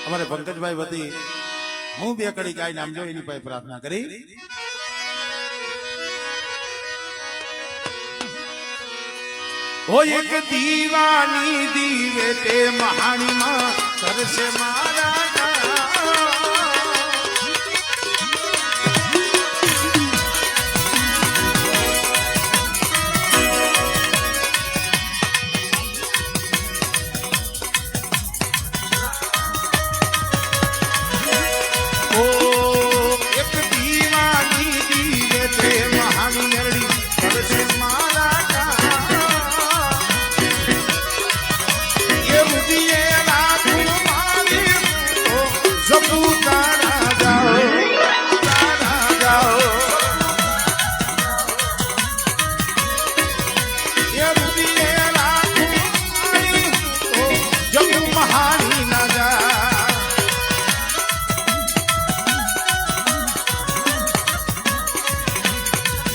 અમારે પંકજભાઈ વતી હું બે કડી ગાય નામ જો એની પાસે પ્રાર્થના કરી હોય એક દીવાની દીવે તે મહાણીમાં કરશે મારા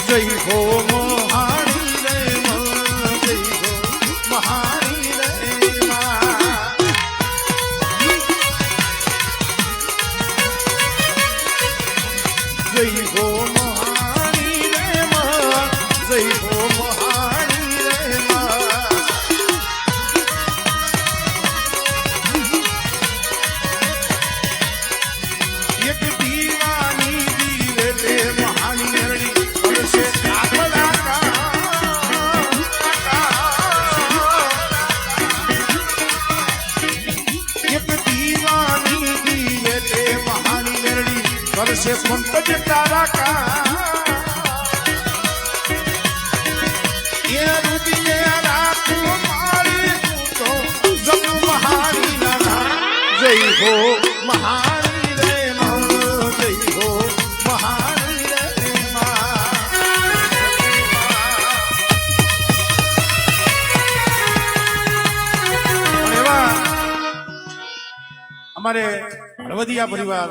જય હો મહાણી રે જય હો મહાણી રે જય હો મહાણી રે જય હો મહાણી રે એક દીવાની દીવે તે મહાણી નરડી કરશે પંકજ તારા કા એ રૂદીએ રાખું મારી તો જગ મહારી ના જય હો મહારી રે જય હો મહારી રે અમારે હળવદિયા પરિવાર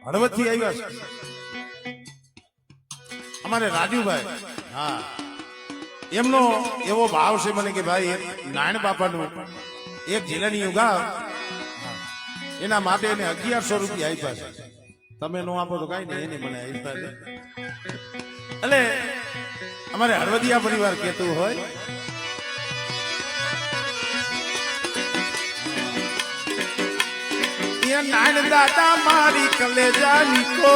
હળવદ થી આવ્યા છે અમારે રાજુભાઈ હા એમનો એવો ભાવ છે મને કે ભાઈ નારાયણ બાપાનું એક જીલાની ઉગાવ એના માટે એને 1100 રૂપિયા આપ્યા છે તમે નો આપો તો કઈ નહીં એને મને આપ્યા છે એટલે અમારે હળવદિયા પરિવાર કહેતું હોય નાન દાદા મારી કલેજાની કો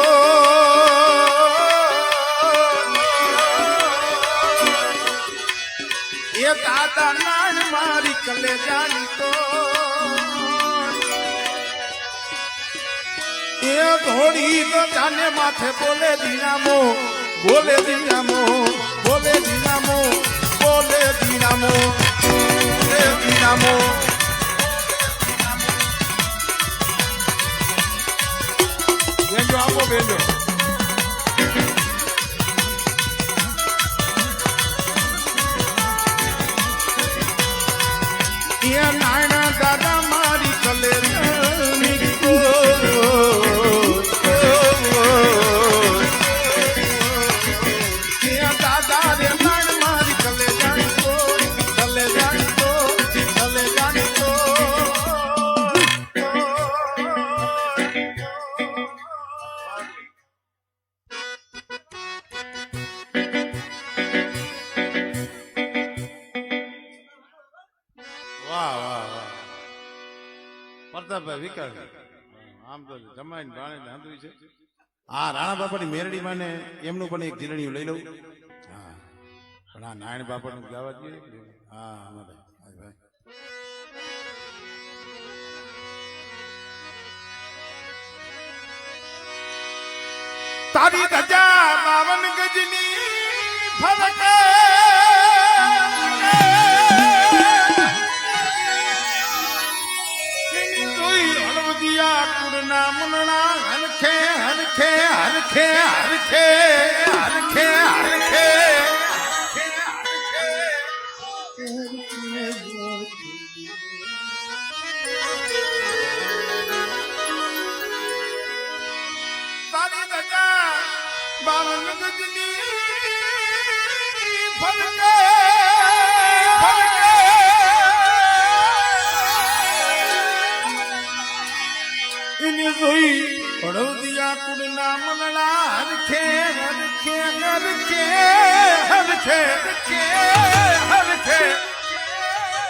એ દાદા નાન મારી કલેજાની કો એ ધોડી તો જાને માથે બોલે દીનામો બોલે દીનામો બોલે દીનામો બોલે દીનામો બોલે દીનામો બેજો આપો બેજો એ નાના દાદા મારી કલેજાની કો એ દાદા રે નાન મારી કલેજાની કો કલેજાની કો કલેજાની કો પ્રતાપભાઈ વિકાસ આમ તો જમાઈને ભાણે હાંધું છે હા રાણા બાપાની મેરડી માને એમનું પણ એક જીલણીયું લઈ લઉં હા પણ આ નારાયણ બાપાનું ગાવા જોઈએ હા અમારે તારી ધજા 52 ગજની ફરક મનના હરખે હરખે હરખે હરખે હરખે હરખે તારી દજા 52 ગજની ફરકે ફરકે જોઈ હળવદિયા કુળના મનડા હરખે હરખે હરખે હરખે હરખે હરખે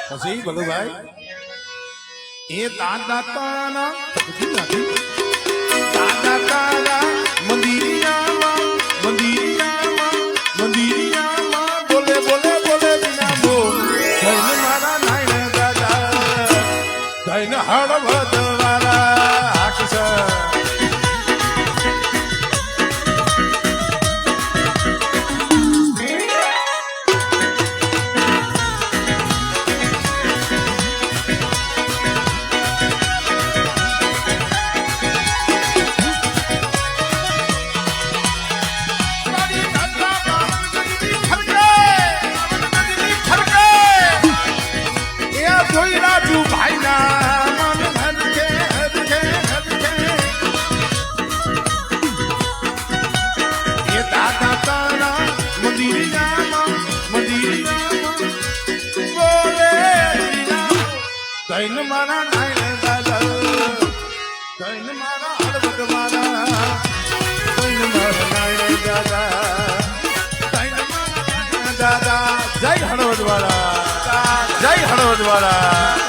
પછી ભલુભાઈ એ દાદા તારા દાદા તારા મંદિરિયામાં મંદિરિયામાં મંદિરિયામાં બોલે બોલે બોલે વિના બોલ ધૈન મારા નાયણ દાદા ધૈન હળવદ વાળા હાકસ ધૈન મારા નાયણ દાદા ધૈન મારા હળવદ મારા ધૈન મારા નાયણ દાદા ધૈન મારા નાયણ દાદા જય હળવદ વાળા જય હળવદ વાળા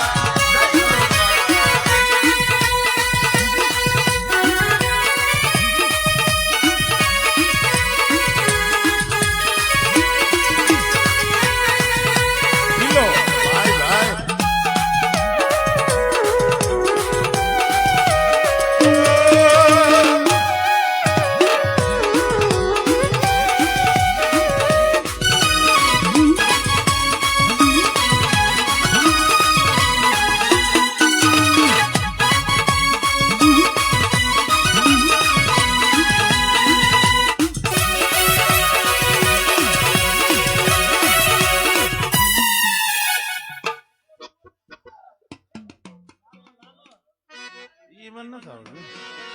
એ મને નથી આવડતું